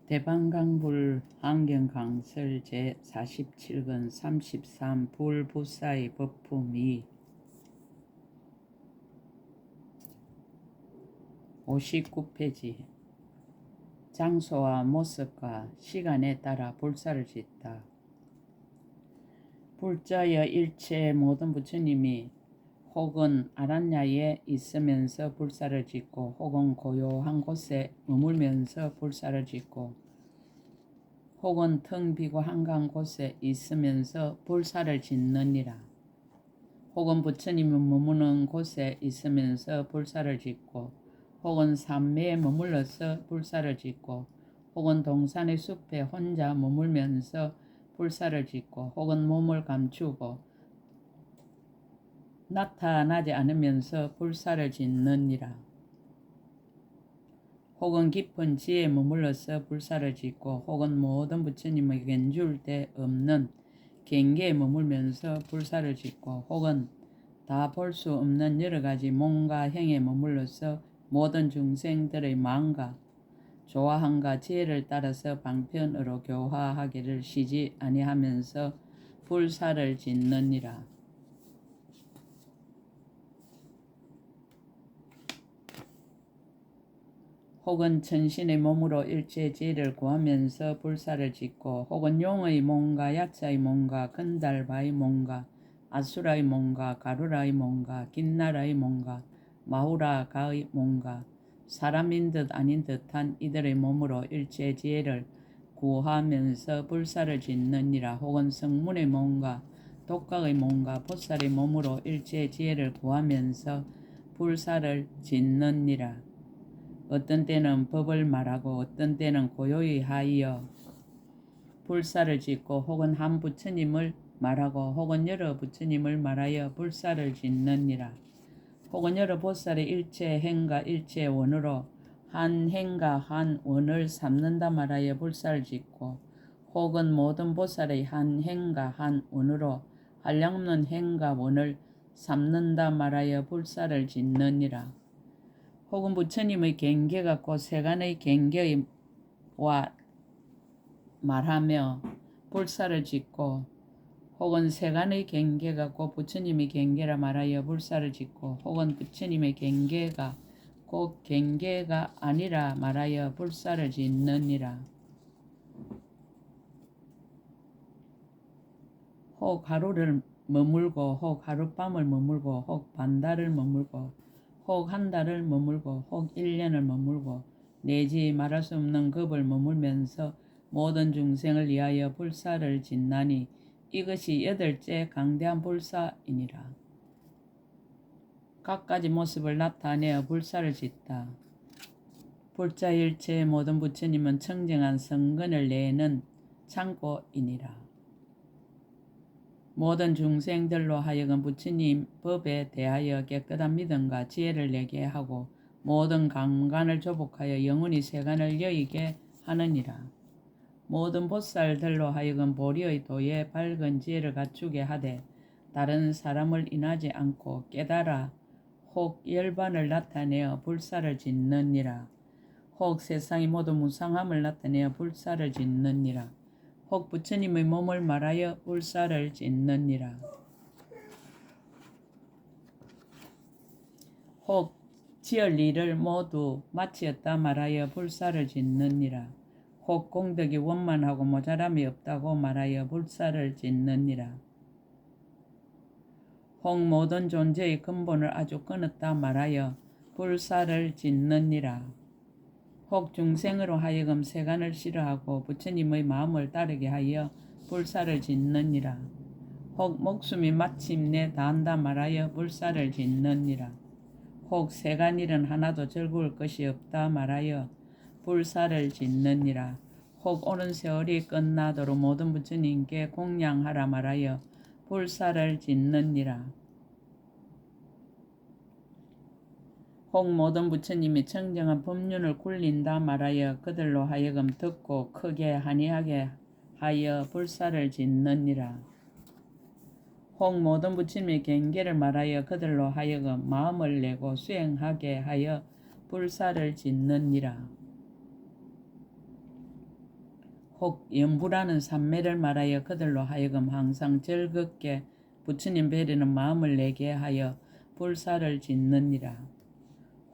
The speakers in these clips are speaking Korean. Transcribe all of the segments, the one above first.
대방강불 환경강설 제47권 33 불부사의 법품 2 59페이지 장소와 모습과 시간에 따라 불사를 짓다. 불자여 일체 모든 부처님이 혹은 아란야에 있으면서 불사를 짓고 혹은 고요한 곳에 머물면서 불사를 짓고 혹은 텅 비고 한가한 곳에 있으면서 불사를 짓느니라. 혹은 부처님이 머무는 곳에 있으면서 불사를 짓고 혹은 산매에 머물러서 불사를 짓고 혹은 동산의 숲에 혼자 머물면서 불사를 짓고 혹은 몸을 감추고 나타나지 않으면서 불사를 짓느니라. 혹은 깊은 지에 머물러서 불사를 짓고 혹은 모든 부처님의 견줄 데 없는 경계에 머물면서 불사를 짓고 혹은 다 볼 수 없는 여러가지 몸과 행에 머물러서 모든 중생들의 마음과 조화함과 지혜를 따라서 방편으로 교화하기를 쉬지 아니하면서 불사를 짓느니라. 혹은 천신의 몸으로 일체 지혜를 구하면서 불사를 짓고 혹은 용의 몸과 약자의 몸과 건달바의 몸과 아수라의 몸과 가루라의 몸과 긴나라의 몸과 마후라가의 몸과 사람인 듯 아닌 듯한 이들의 몸으로 일체 지혜를 구하면서 불사를 짓느니라. 혹은 성문의 몸과 독각의 몸과 보살의 몸으로 일체 지혜를 구하면서 불사를 짓느니라. 어떤 때는 법을 말하고 어떤 때는 고요히 하여 불사를 짓고 혹은 한 부처님을 말하고 혹은 여러 부처님을 말하여 불사를 짓느니라. 혹은 여러 보살의 일체 행과 일체 원으로 한 행과 한 원을 삼는다 말하여 불사를 짓고 혹은 모든 보살의 한 행과 한 원으로 한량없는 행과 원을 삼는다 말하여 불사를 짓느니라. 혹은 부처님의 경계가 곧 세간의 경계와 말하며 불사를 짓고 혹은 세간의 경계가 곧 부처님의 경계라 말하여 불사를 짓고 혹은 부처님의 경계가 곧 경계가 아니라 말하여 불사를 짓느니라. 혹 하루를 머물고 혹 하룻밤을 머물고 혹 반달을 머물고 혹 한 달을 머물고 혹 1년을 머물고 내지 말할 수 없는 급을 머물면서 모든 중생을 위하여 불사를 짓나니 이것이 8째 강대한 불사이니라. 각가지 모습을 나타내어 불사를 짓다. 불자일체의 모든 부처님은 청정한 성근을 내는 창고이니라. 모든 중생들로 하여금 부처님 법에 대하여 깨끗한 믿음과 지혜를 내게 하고 모든 감관을 조복하여 영원히 세간을 여의게 하느니라. 모든 보살들로 하여금 보리의 도에 밝은 지혜를 갖추게 하되 다른 사람을 인하지 않고 깨달아 혹 열반을 나타내어 불사를 짓느니라. 혹 세상의 모든 무상함을 나타내어 불사를 짓느니라. 혹 부처님의 몸을 말하여 불사를 짓느니라. 혹 지을 일을 모두 마치었다 말하여 불사를 짓느니라. 혹 공덕이 원만하고 모자람이 없다고 말하여 불사를 짓느니라. 혹 모든 존재의 근본을 아주 끊었다 말하여 불사를 짓느니라. 혹 중생으로 하여금 세간을 싫어하고 부처님의 마음을 따르게 하여 불사를 짓느니라. 혹 목숨이 마침내 다한다 말하여 불사를 짓느니라. 혹 세간일은 하나도 즐거울 것이 없다 말하여 불사를 짓느니라. 혹 오랜 세월이 끝나도록 모든 부처님께 공양하라 말하여 불사를 짓느니라. 혹 모든 부처님이 청정한 법륜을 굴린다 말하여 그들로 하여금 듣고 크게 한이하게 하여 불사를 짓느니라. 혹 모든 부처님의 경계를 말하여 그들로 하여금 마음을 내고 수행하게 하여 불사를 짓느니라. 혹 연부라는 산매를 말하여 그들로 하여금 항상 즐겁게 부처님 뵈려는 마음을 내게 하여 불사를 짓느니라.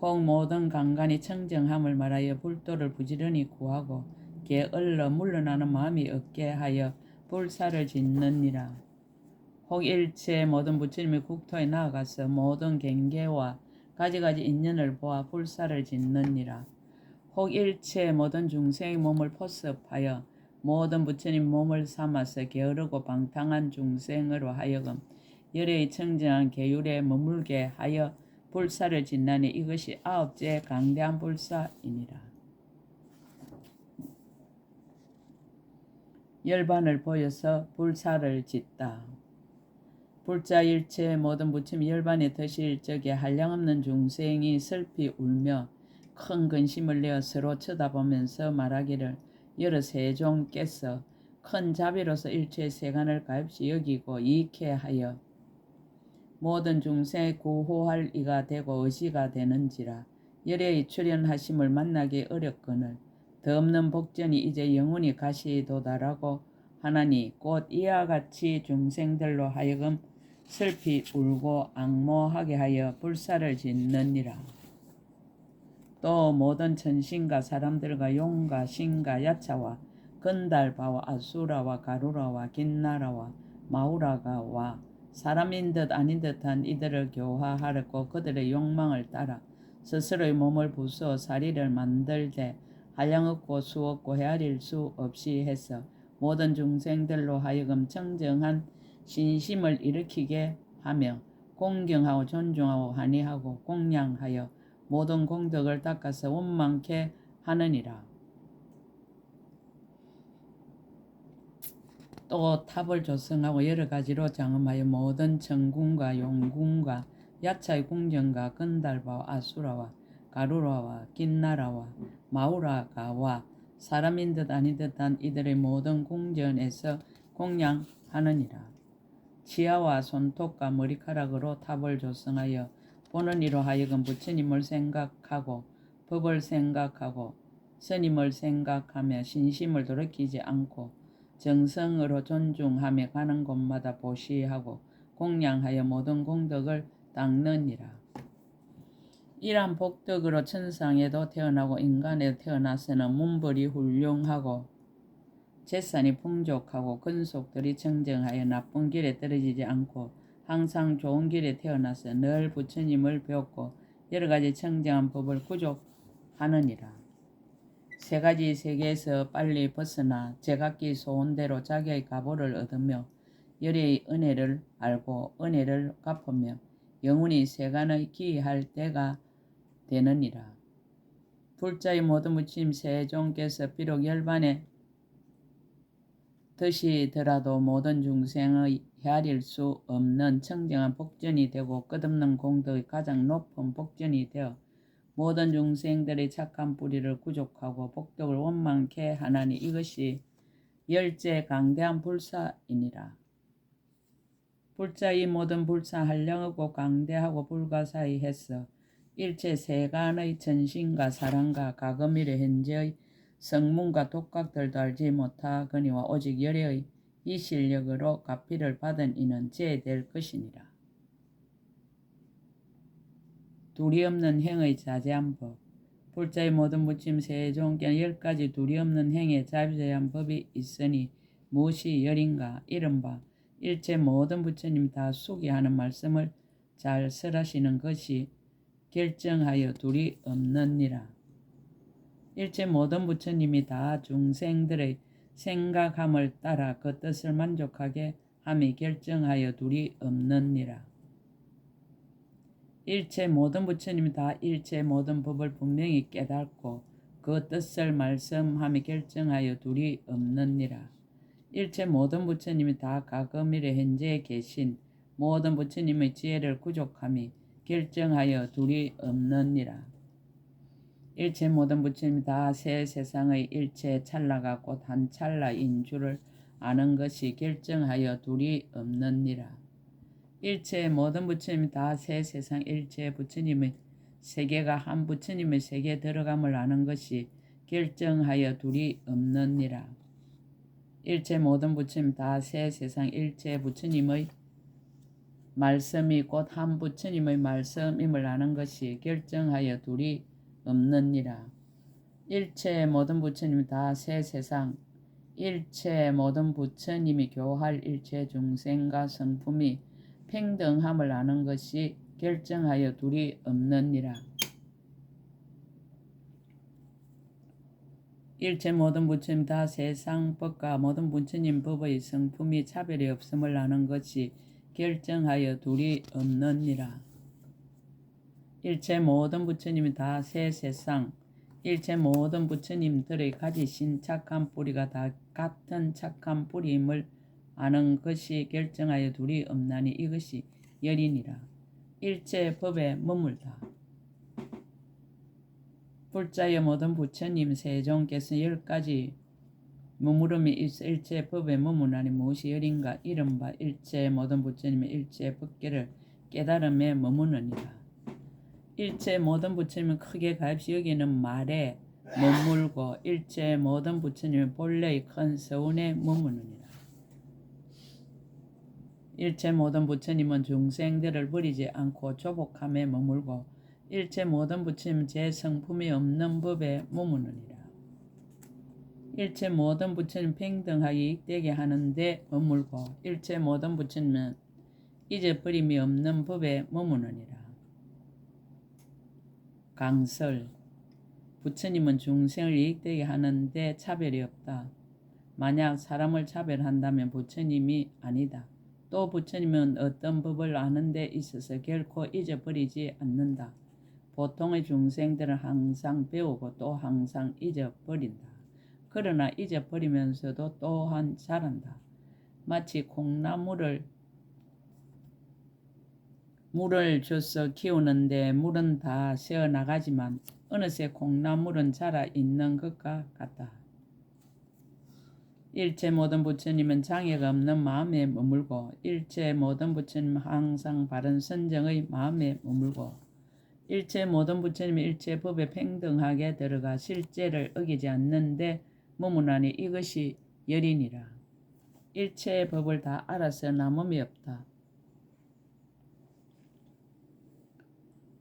혹 모든 강간이 청정함을 말하여 불도를 부지런히 구하고 게을러 물러나는 마음이 없게 하여 불사를 짓느니라. 혹 일체 모든 부처님의 국토에 나아가서 모든 경계와 가지가지 인연을 보아 불사를 짓느니라. 혹 일체 모든 중생의 몸을 포섭하여 모든 부처님 몸을 삼아서 게으르고 방탕한 중생으로 하여금 열애의 청정한 계율에 머물게 하여 불사를 짓나니 이것이 아홉째 강대한 불사이니라. 열반을 보여서 불사를 짓다. 불자 일체 모든 부처님 열반에 드실 적에 한량없는 중생이 슬피 울며 큰 근심을 내어 서로 쳐다보면서 말하기를 여러 세종께서 큰 자비로서 일체 세간을 가엾이 여기고 이익해 하여 모든 중생의 구호할 이가 되고 의지가 되는지라. 열애의 출현하심을 만나기 어렵거늘 더 없는 복전이 이제 영원히 가시도다라고 하나니 곧 이와 같이 중생들로 하여금 슬피 울고 앙모하게 하여 불사를 짓느니라. 또 모든 천신과 사람들과 용과 신과 야차와 건달바와 아수라와 가루라와 긴나라와 마우라가 와 사람인 듯 아닌 듯한 이들을 교화하려고 그들의 욕망을 따라 스스로의 몸을 부수어 사리를 만들되 한량없고 수없고 헤아릴 수 없이 해서 모든 중생들로 하여금 청정한 신심을 일으키게 하며 공경하고 존중하고 환희하고 공양하여 모든 공덕을 닦아서 원망케 하느니라. 또 탑을 조성하고 여러 가지로 장엄하여 모든 천궁과 용궁과 야차의 궁전과 건달바와 아수라와 가루라와 긴나라와 마우라가와 사람인 듯 아닌 듯한 이들의 모든 궁전에서 공양하느니라. 치아와 손톱과 머리카락으로 탑을 조성하여 보는 이로 하여금 부처님을 생각하고 법을 생각하고 스님을 생각하며 신심을 돌이키지 않고 정성으로 존중하며 가는 곳마다 보시하고 공양하여 모든 공덕을 닦느니라. 이러한 복덕으로 천상에도 태어나고 인간에도 태어나서는 문벌이 훌륭하고 재산이 풍족하고 근속들이 청정하여 나쁜 길에 떨어지지 않고 항상 좋은 길에 태어나서 늘 부처님을 배웠고 여러 가지 청정한 법을 구족하느니라. 세 가지 세계에서 빨리 벗어나 제각기 소원대로 자기의 가보를 얻으며 열의 은혜를 알고 은혜를 갚으며 영원히 세간의 기할 때가 되느니라. 불자의 모든 부처님 세종께서 비록 열반에 드시더라도 모든 중생의 헤아릴 수 없는 청정한 복전이 되고 끝없는 공덕의 가장 높은 복전이 되어 모든 중생들의 착한 뿌리를 구족하고 복덕을 원망케 하나니 이것이 열째 강대한 불사이니라. 불자의 모든 불사 한량하고 강대하고 불가사의해서 일체 세간의 천신과 사람과 가금일의 현재의 성문과 독각들도 알지 못하거니와 오직 열애의 이 실력으로 가피를 받은 이는 제될 것이니라. 둘이 없는 행의 자제한 법. 불자의 모든 부처님 세종께는 10가지 둘이 없는 행에 자제한 법이 있으니 무엇이 열인가. 이른바 일체 모든 부처님 다 수기하는 말씀을 잘 설하시는 것이 결정하여 둘이 없느니라. 일체 모든 부처님이 다 중생들의 생각함을 따라 그 뜻을 만족하게 함이 결정하여 둘이 없느니라. 일체 모든 부처님이 다 일체 모든 법을 분명히 깨닫고 그 뜻을 말씀함이 결정하여 둘이 없느니라. 일체 모든 부처님이 다 가금일의 현재에 계신 모든 부처님의 지혜를 구족함이 결정하여 둘이 없느니라. 일체 모든 부처님이 다 새 세상의 일체 찰나가 곧 한 찰나인 줄을 아는 것이 결정하여 둘이 없느니라. 일체 모든 부처님이 다 새 세상 일체 부처님의 세계가 한 부처님의 세계에 들어감을 아는 것이 결정하여 둘이 없느니라. 일체 모든 부처님 다 새 세상 일체 부처님의 말씀이 곧 한 부처님의 말씀임을 아는 것이 결정하여 둘이 없느니라. 일체 모든 부처님 다 새 세상 일체 모든 부처님이 교할 일체 중생과 성품이 평등함을 아는 것이 결정하여 둘이 없느니라. 일체 모든 부처님 다 세상 법과 모든 부처님 법의 성품이 차별이 없음을 아는 것이 결정하여 둘이 없느니라. 일체 모든 부처님이 다 새 세상 일체 모든 부처님들의 가지신 착한 뿌리가 다 같은 착한 뿌리임을 아는 것이 결정하여 둘이 없나니 이것이 열이니라. 일체 법에 머물다. 불자의 모든 부처님 세종께서 10가지 머무름이 있어 일체 법에 머무나니 무엇이 열인가 이른바 일체 모든 부처님의 일체 법계를 깨달음에 머무느니라. 일체 모든 부처님은 크게 가입시 여기는 말에 머물고 일체 모든 부처님은 본래의 큰 서운에 머무느니라. 일체 모든 부처님은 중생들을 버리지 않고 조복함에 머물고 일체 모든 부처님은 제 성품이 없는 법에 머무느니라. 일체 모든 부처님 평등하게 이익되게 하는데 머물고 일체 모든 부처님은 잊어버림이 없는 법에 머무느니라. 강설 부처님은 중생을 이익되게 하는데 차별이 없다. 만약 사람을 차별한다면 부처님이 아니다. 또 부처님은 어떤 법을 아는 데 있어서 결코 잊어버리지 않는다. 보통의 중생들은 항상 배우고 또 항상 잊어버린다. 그러나 잊어버리면서도 또한 잘한다. 마치 콩나물을 물을 줘서 키우는데 물은 다 새어나가지만 어느새 콩나물은 자라 있는 것과 같다. 일체 모든 부처님은 장애가 없는 마음에 머물고 일체 모든 부처님은 항상 바른 선정의 마음에 머물고 일체 모든 부처님은 일체 법에 평등하게 들어가 실제를 어기지 않는데 머무나니 이것이 열이니라. 일체의 법을 다 알아서 남음이 없다.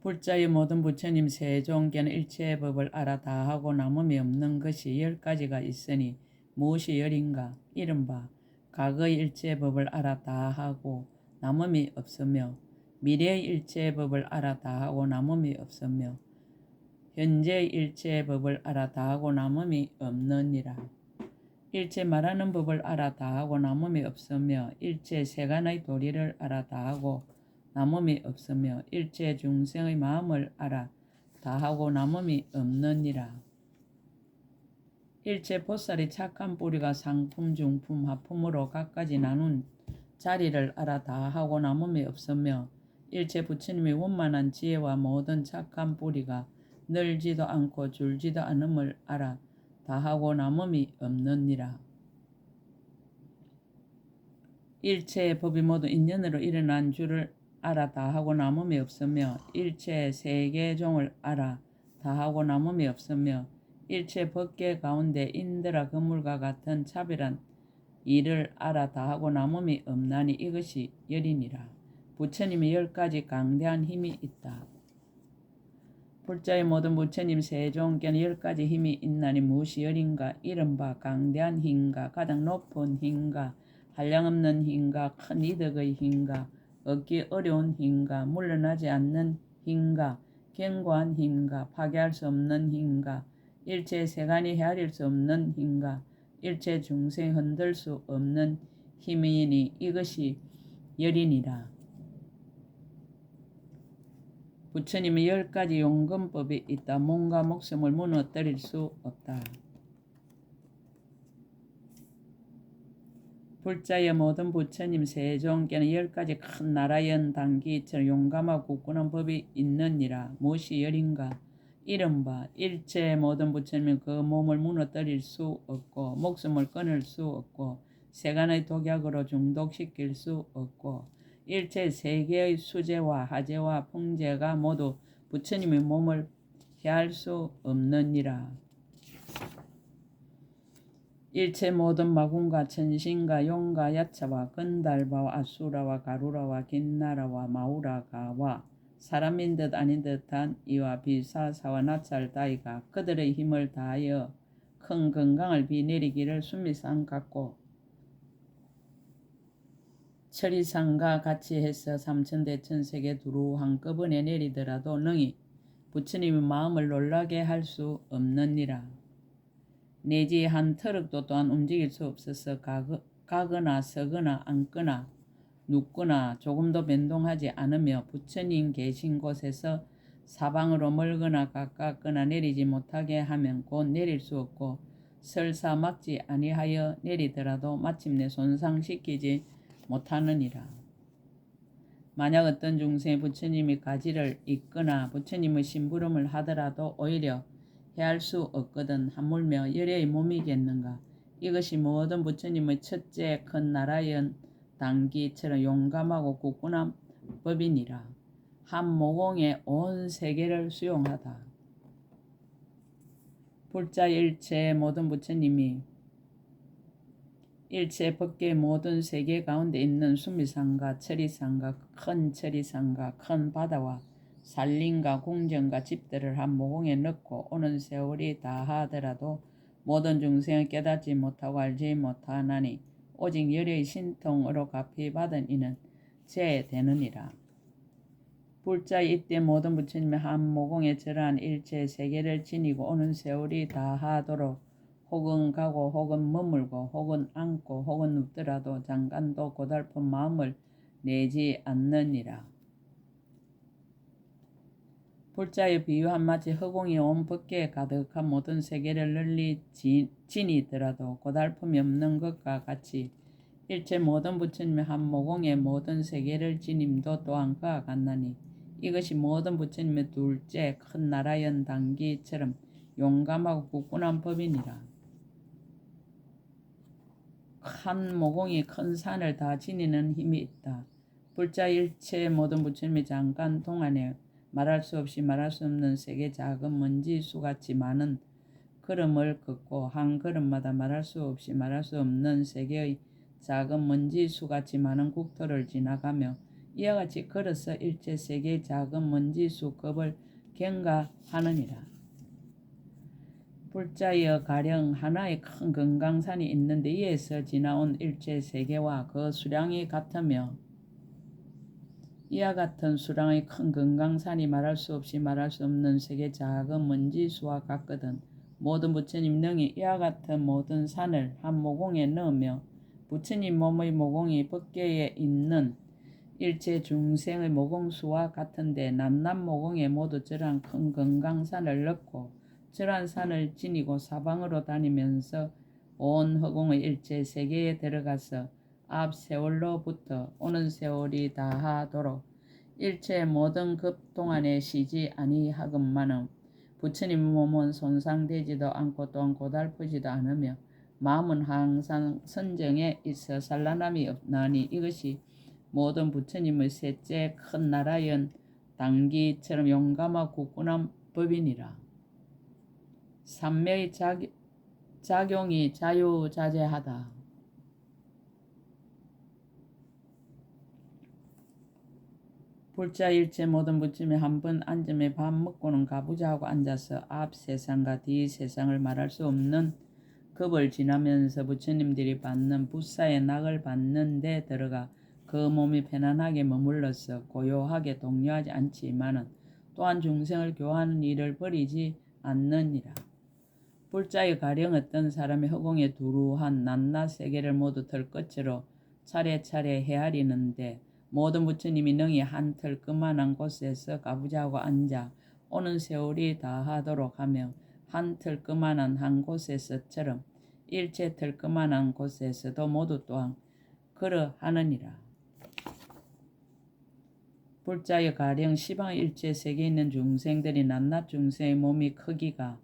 불자의 모든 부처님 세종께는 일체의 법을 알아 다하고 남음이 없는 것이 10가지가 있으니 무엇이 열인가? 이른바 과거의 일체의 법을 알아 다하고 남음이 없으며 미래의 일체의 법을 알아 다하고 남음이 없으며 현재의 일체의 법을 알아 다하고 남음이 없느니라. 일체 말하는 법을 알아 다하고 남음이 없으며 일체 세간의 도리를 알아 다하고 남음이 없으며 일체 중생의 마음을 알아 다하고 남음이 없느니라. 일체 보살이 착한 뿌리가 상품, 중품, 하품으로 각가지 나눈 자리를 알아 다하고 남음이 없으며 일체 부처님의 원만한 지혜와 모든 착한 뿌리가 늘지도 않고 줄지도 않음을 알아 다하고 남음이 없느니라. 일체의 법이 모두 인연으로 일어난 줄을 알아 다하고 남음이 없으며 일체 세계종을 알아 다하고 남음이 없으며 일체 법계 가운데 인드라 건물과 같은 차별한 일을 알아 다하고 남음이 없나니 이것이 열이니라. 부처님의 10가지 강대한 힘이 있다. 불자의 모든 부처님 세종께는 10가지 힘이 있나니 무엇이 열인가? 이른바 강대한 힘과 가장 높은 힘과 한량없는 힘과 큰 이득의 힘과 얻기 어려운 힘과 물러나지 않는 힘과 견고한 힘과 파괴할 수 없는 힘과 일체 세간이 헤아릴 수 없는 힘과 일체 중생 흔들 수 없는 힘이니 이것이 열이니라. 부처님의 10가지 용건법이 있다. 몸과 목숨을 무너뜨릴 수 없다. 불자의 모든 부처님 세종께는 10가지 큰 나라연 단기처럼 용감하고 굳건한 법이 있느니라. 무엇이 열인가? 이른바 일체 모든 부처님은 그 몸을 무너뜨릴 수 없고 목숨을 끊을 수 없고 세간의 독약으로 중독시킬 수 없고 일체 세계의 수재와 하재와 풍재가 모두 부처님의 몸을 해할 수 없느니라. 일체 모든 마군과 천신과 용과 야차와 건달바와 아수라와 가루라와 긴나라와 마우라가와 사람인 듯 아닌 듯한 이와 비사사와 나찰 다이가 그들의 힘을 다하여 큰 건강을 비내리기를 수미상 같고 철이상과 같이 해서 삼천대천세계 두루 한꺼번에 내리더라도 능히 부처님의 마음을 놀라게 할 수 없느니라. 내지 한 터럭도 또한 움직일 수 없어서 가거나 서거나 앉거나 눕거나 조금도 변동하지 않으며 부처님 계신 곳에서 사방으로 멀거나 가깝거나 내리지 못하게 하면 곧 내릴 수 없고 설사 막지 아니하여 내리더라도 마침내 손상시키지 못하느니라. 만약 어떤 중생이 부처님의 가지를 잇거나 부처님의 심부름을 하더라도 오히려 해할 수 없거든 하물며 열애의 몸이겠는가. 이것이 모든 부처님의 첫째 큰 나라연 당기처럼 용감하고 굳건한 법이니라. 한 모공에 온 세계를 수용하다. 불자일체 모든 부처님이 일체 법계 모든 세계 가운데 있는 수미산과 철이산과 큰 철이산과 큰 바다와 산림과 궁전과 집들을 한 모공에 넣고 오는 세월이 다하더라도 모든 중생을 깨닫지 못하고 알지 못하나니 오직 열의 신통으로 갚이 받은 이는 제되느니라. 불자 이때 모든 부처님의 한 모공에 저러한 일체 세계를 지니고 오는 세월이 다하도록 혹은 가고 혹은 머물고 혹은 앉고 혹은 눕더라도 잠깐도 고달픈 마음을 내지 않느니라. 불자의 비유한 마치 허공이 온 법계에 가득한 모든 세계를 널리 지니더라도 고달픔이 없는 것과 같이 일체 모든 부처님의 한 모공에 모든 세계를 지님도 또한 그와 같나니 이것이 모든 부처님의 둘째 큰 나라연 당기처럼 용감하고 굳건한 법이니라. 한 모공이 큰 산을 다 지니는 힘이 있다. 불자일체 모든 부처님의 잠깐 동안에 말할 수 없이 말할 수 없는 세계 작은 먼지수같이 많은 걸음을 걷고 한 걸음마다 말할 수 없이 말할 수 없는 세계의 작은 먼지수같이 많은 국토를 지나가며 이와 같이 걸어서 일체 세계의 작은 먼지수 급을 경가하느니라. 불자여 가령 하나의 큰 금강산이 있는데 이에서 지나온 일체 세계와 그 수량이 같으며 이와 같은 수량의 큰 금강산이 말할 수 없이 말할 수 없는 세계 작은 먼지수와 같거든 모든 부처님 능히 이와 같은 모든 산을 한 모공에 넣으며 부처님 몸의 모공이 법계에 있는 일체 중생의 모공수와 같은데 낱낱 모공에 모두 저러한 큰 금강산을 넣고 저러한 산을 지니고 사방으로 다니면서 온 허공의 일체 세계에 들어가서 앞 세월로부터 오는 세월이 다하도록 일체 모든 급 동안에 쉬지 아니하건만은 부처님 몸은 손상되지도 않고 또한 고달프지도 않으며 마음은 항상 선정에 있어 산란함이 없나니 이것이 모든 부처님의 셋째 큰 나라연 당기처럼 용감하고 굳건한 법이니라. 삼매의 작용이 자유자재하다. 불자일체 모든 부처님이 한 번 앉음에 밥 먹고는 가보자 하고 앉아서 앞 세상과 뒤 세상을 말할 수 없는 급을 지나면서 부처님들이 받는 부사의 낙을 받는 데 들어가 그 몸이 편안하게 머물러서 고요하게 동요하지 않지만은 또한 중생을 교화하는 일을 버리지 않느니라. 불자의 가령 어떤 사람이 허공에 두루한 낱낱 세계를 모두 털끝으로 차례차례 헤아리는데 모든 부처님이 능히 한 털 그만한 곳에서 가부좌하고 앉아 오는 세월이 다하도록 하며 한 털 그만한 한 곳에서처럼 일체 털 그만한 곳에서도 모두 또한 그러하느니라. 불자의 가령 시방 일체 세계에 있는 중생들이 낱낱 중생의 몸이 크기가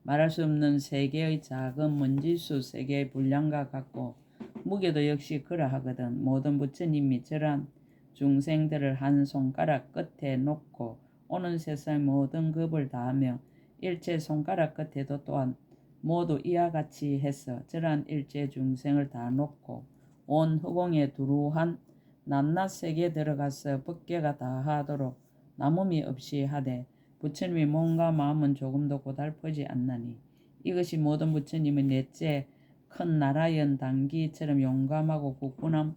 말할 수 없는 세계의 작은 먼지수 세계의 분량과 같고 무게도 역시 그러하거든 모든 부처님이 저러한 중생들을 한 손가락 끝에 놓고 오는 세상 모든 급을 다하며 일체 손가락 끝에도 또한 모두 이와 같이 해서 저러한 일체 중생을 다 놓고 온 허공에 두루한 낱낱 세계에 들어가서 법계가 다 하도록 남음이 없이 하되 부처님의 몸과 마음은 조금도 고달프지 않나니 이것이 모든 부처님의 넷째 큰 나라연 단기처럼 용감하고 굳건한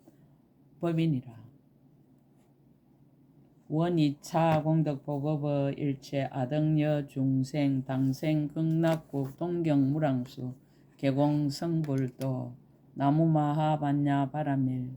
법이니라. 원이차 공덕보급의 일체 아등여 중생 당생 극락국 동경무랑수 개공성불도 나무마하반야 바라밀